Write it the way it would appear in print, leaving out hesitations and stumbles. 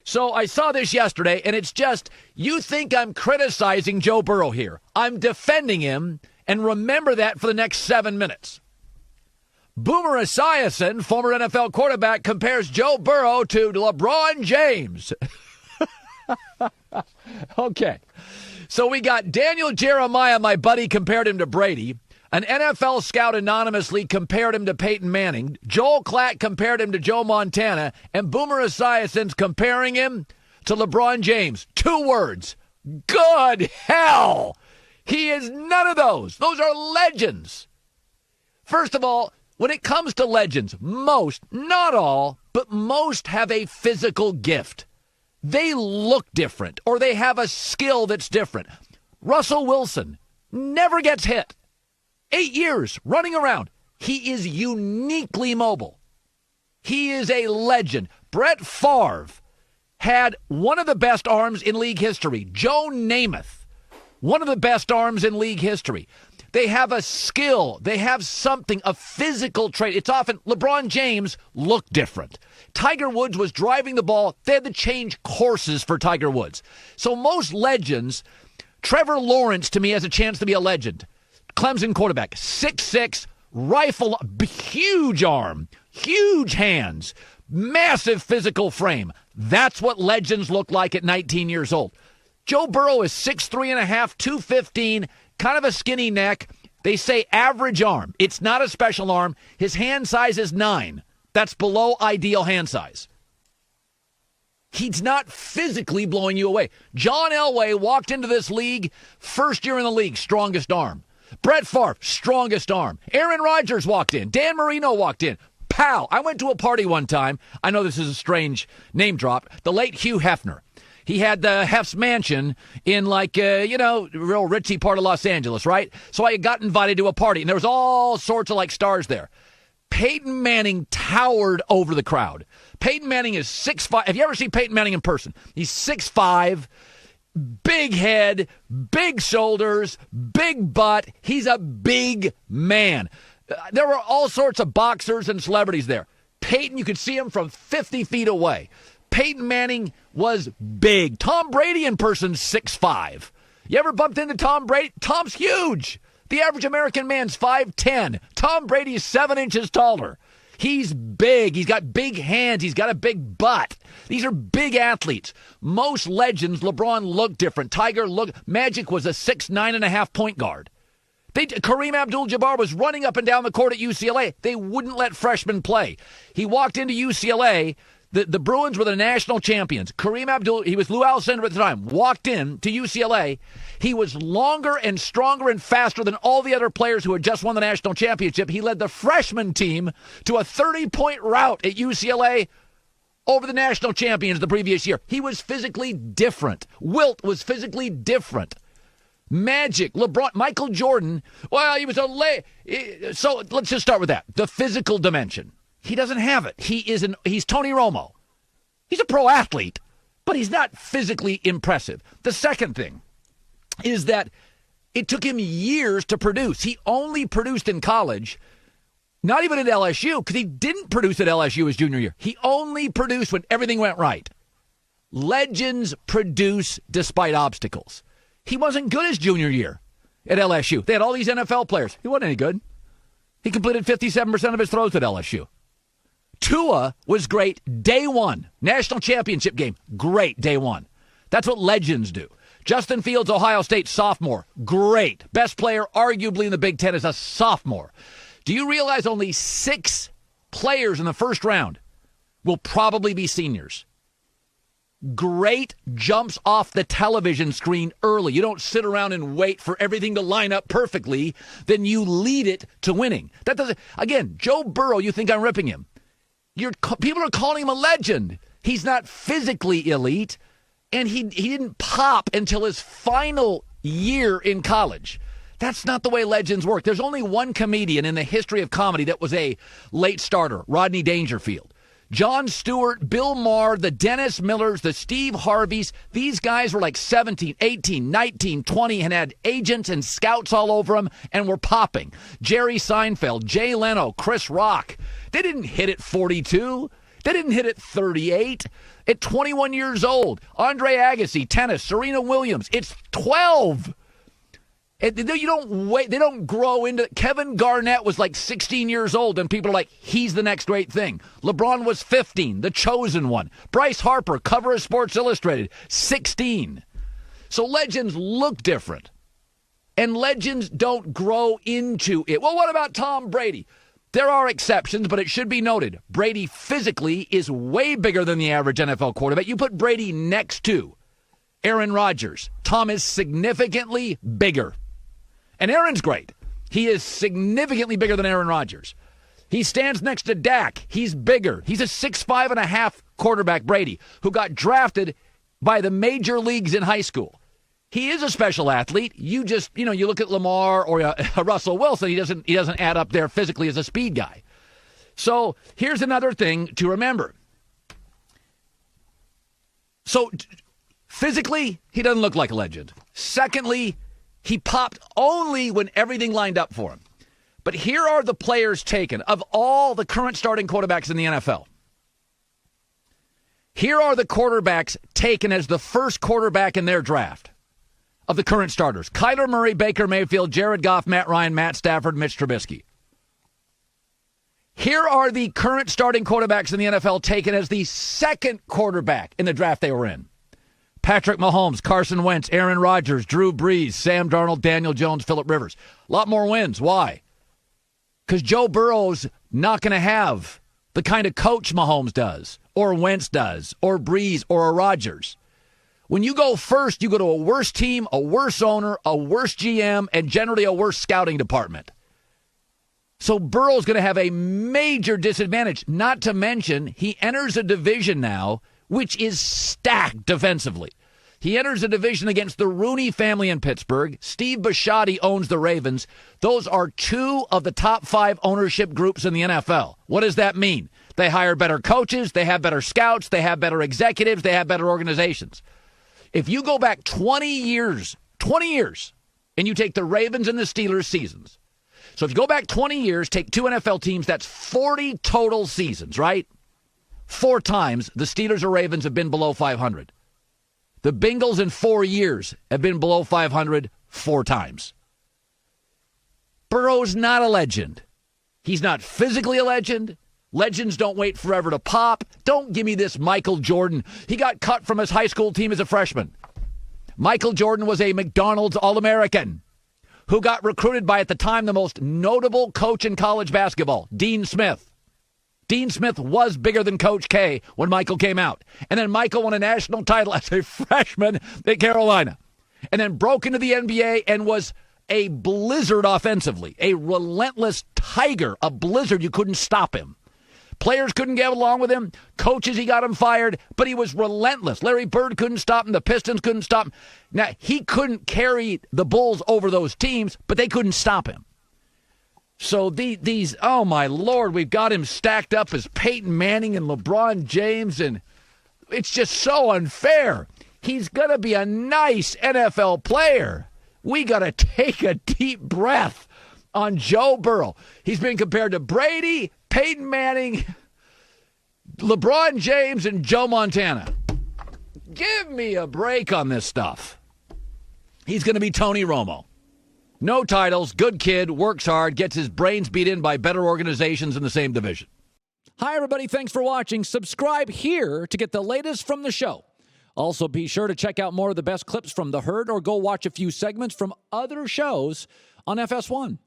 So I saw this yesterday, and it's just, you think I'm criticizing Joe Burrow here. I'm defending him, and remember that for the next 7 minutes. Boomer Esiason, former NFL quarterback, compares Joe Burrow to LeBron James. Okay. So we got Daniel Jeremiah, my buddy, compared him to Brady. An NFL scout anonymously compared him to Peyton Manning. Joel Klatt compared him to Joe Montana. And Boomer Esiason's comparing him to LeBron James. 2 words. Good hell! He is none of those. Those are legends. First of all, when it comes to legends, most, not all, but most have a physical gift. They look different, or they have a skill that's different. Russell Wilson never gets hit. 8 years running around. He is uniquely mobile. He is a legend. Brett Favre had one of the best arms in league history. Joe Namath, one of the best arms in league history. They have a skill. They have something, a physical trait. It's often LeBron James looked different. Tiger Woods was driving the ball. They had to change courses for Tiger Woods. So most legends, Trevor Lawrence to me has a chance to be a legend. Clemson quarterback, 6'6", rifle, huge arm, huge hands, massive physical frame. That's what legends look like at 19 years old. Joe Burrow is 6'3.5", 215, kind of a skinny neck. They say average arm. It's not a special arm. His hand size is 9. That's below ideal hand size. He's not physically blowing you away. John Elway walked into this league, first year in the league, strongest arm. Brett Favre, strongest arm. Aaron Rodgers walked in. Dan Marino walked in. Pow. I went to a party one time. I know this is a strange name drop. The late Hugh Hefner. He had the Hef's mansion in real ritzy part of Los Angeles, right? So I got invited to a party, and there was all sorts of stars there. Peyton Manning towered over the crowd. Peyton Manning is 6'5". Have you ever seen Peyton Manning in person? He's 6'5". Big head, big shoulders, big butt. He's a big man. There were all sorts of boxers and celebrities there. Peyton, you could see him from 50 feet away. Peyton Manning was big. Tom Brady in person, 6'5". You ever bumped into Tom Brady? Tom's huge. The average American man's 5'10". Tom Brady's 7 inches taller. He's big. He's got big hands. He's got a big butt. These are big athletes. Most legends, LeBron looked different. Tiger looked. Magic was a 6'9.5" point guard. Kareem Abdul-Jabbar was running up and down the court at UCLA. They wouldn't let freshmen play. He walked into UCLA. The Bruins were the national champions. Kareem Abdul, he was Lou Alcindor at the time, walked in to UCLA. He was longer and stronger and faster than all the other players who had just won the national championship. He led the freshman team to a 30-point rout at UCLA over the national champions the previous year. He was physically different. Wilt was physically different. Magic, LeBron, Michael Jordan, well, he was so let's just start with that. The physical dimension. He doesn't have it. He's Tony Romo. He's a pro athlete, but he's not physically impressive. The second thing is that it took him years to produce. He only produced in college, not even at LSU, because he didn't produce at LSU his junior year. He only produced when everything went right. Legends produce despite obstacles. He wasn't good his junior year at LSU. They had all these NFL players. He wasn't any good. He completed 57% of his throws at LSU. Tua was great day one. National championship game, great day one. That's what legends do. Justin Fields, Ohio State sophomore, great. Best player arguably in the Big Ten as a sophomore. Do you realize only 6 players in the first round will probably be seniors? Great jumps off the television screen early. You don't sit around and wait for everything to line up perfectly. Then you lead it to winning. That doesn't. Again, Joe Burrow, you think I'm ripping him. People are calling him a legend. He's not physically elite, and he didn't pop until his final year in college. That's not the way legends work. There's only one comedian in the history of comedy that was a late starter, Rodney Dangerfield. Jon Stewart, Bill Maher, the Dennis Millers, the Steve Harveys, these guys were like 17, 18, 19, 20 and had agents and scouts all over them and were popping. Jerry Seinfeld, Jay Leno, Chris Rock. They didn't hit at 42. They didn't hit at 38. at 21 years old. Andre Agassi, tennis. Serena Williams, it's 12. You don't wait. They don't grow into. Kevin Garnett was like 16 years old, and people are like, he's the next great thing. LeBron was 15, the chosen one. Bryce Harper, cover of Sports Illustrated, 16. So legends look different, and legends don't grow into it. Well, what about Tom Brady? There are exceptions, but it should be noted, Brady physically is way bigger than the average NFL quarterback. You put Brady next to Aaron Rodgers. Tom is significantly bigger. And Aaron's great. He is significantly bigger than Aaron Rodgers. He stands next to Dak. He's bigger. He's a 6'5.5" quarterback, Brady, who got drafted by the major leagues in high school. He is a special athlete. You look at Lamar or Russell Wilson, he doesn't add up there physically as a speed guy. So here's another thing to remember. So physically, he doesn't look like a legend. Secondly, he popped only when everything lined up for him. But here are the players taken of all the current starting quarterbacks in the NFL. Here are the quarterbacks taken as the first quarterback in their draft of the current starters. Kyler Murray, Baker Mayfield, Jared Goff, Matt Ryan, Matt Stafford, Mitch Trubisky. Here are the current starting quarterbacks in the NFL taken as the second quarterback in the draft they were in. Patrick Mahomes, Carson Wentz, Aaron Rodgers, Drew Brees, Sam Darnold, Daniel Jones, Phillip Rivers. A lot more wins. Why? Because Joe Burrow's not going to have the kind of coach Mahomes does, or Wentz does, or Brees, or a Rodgers. When you go first, you go to a worse team, a worse owner, a worse GM, and generally a worse scouting department. So Burrow's going to have a major disadvantage, not to mention he enters a division now which is stacked defensively. He enters a division against the Rooney family in Pittsburgh. Steve Bisciotti owns the Ravens. Those are two of the top 5 ownership groups in the NFL. What does that mean? They hire better coaches, they have better scouts, they have better executives, they have better organizations. If you go back 20 years, and you take the Ravens and the Steelers seasons. So if you go back 20 years, take 2 NFL teams, that's 40 total seasons, right? 4 times the Steelers or Ravens have been below 500. The Bengals in 4 years have been below 500 4 times. Burrow's not a legend. He's not physically a legend. Legends don't wait forever to pop. Don't give me this Michael Jordan. He got cut from his high school team as a freshman. Michael Jordan was a McDonald's All-American who got recruited by, at the time, the most notable coach in college basketball, Dean Smith. Dean Smith was bigger than Coach K when Michael came out. And then Michael won a national title as a freshman at Carolina. And then broke into the NBA and was a blizzard offensively, a relentless tiger, a blizzard. You couldn't stop him. Players couldn't get along with him. Coaches, he got him fired, but he was relentless. Larry Bird couldn't stop him. The Pistons couldn't stop him. Now, he couldn't carry the Bulls over those teams, but they couldn't stop him. So these, oh my Lord, we've got him stacked up as Peyton Manning and LeBron James, and it's just so unfair. He's going to be a nice NFL player. We got to take a deep breath on Joe Burrow. He's been compared to Brady, Peyton Manning, LeBron James, and Joe Montana. Give me a break on this stuff. He's going to be Tony Romo. No titles, good kid, works hard, gets his brains beat in by better organizations in the same division. Hi, everybody. Thanks for watching. Subscribe here to get the latest from the show. Also, be sure to check out more of the best clips from The Herd or go watch a few segments from other shows on FS1.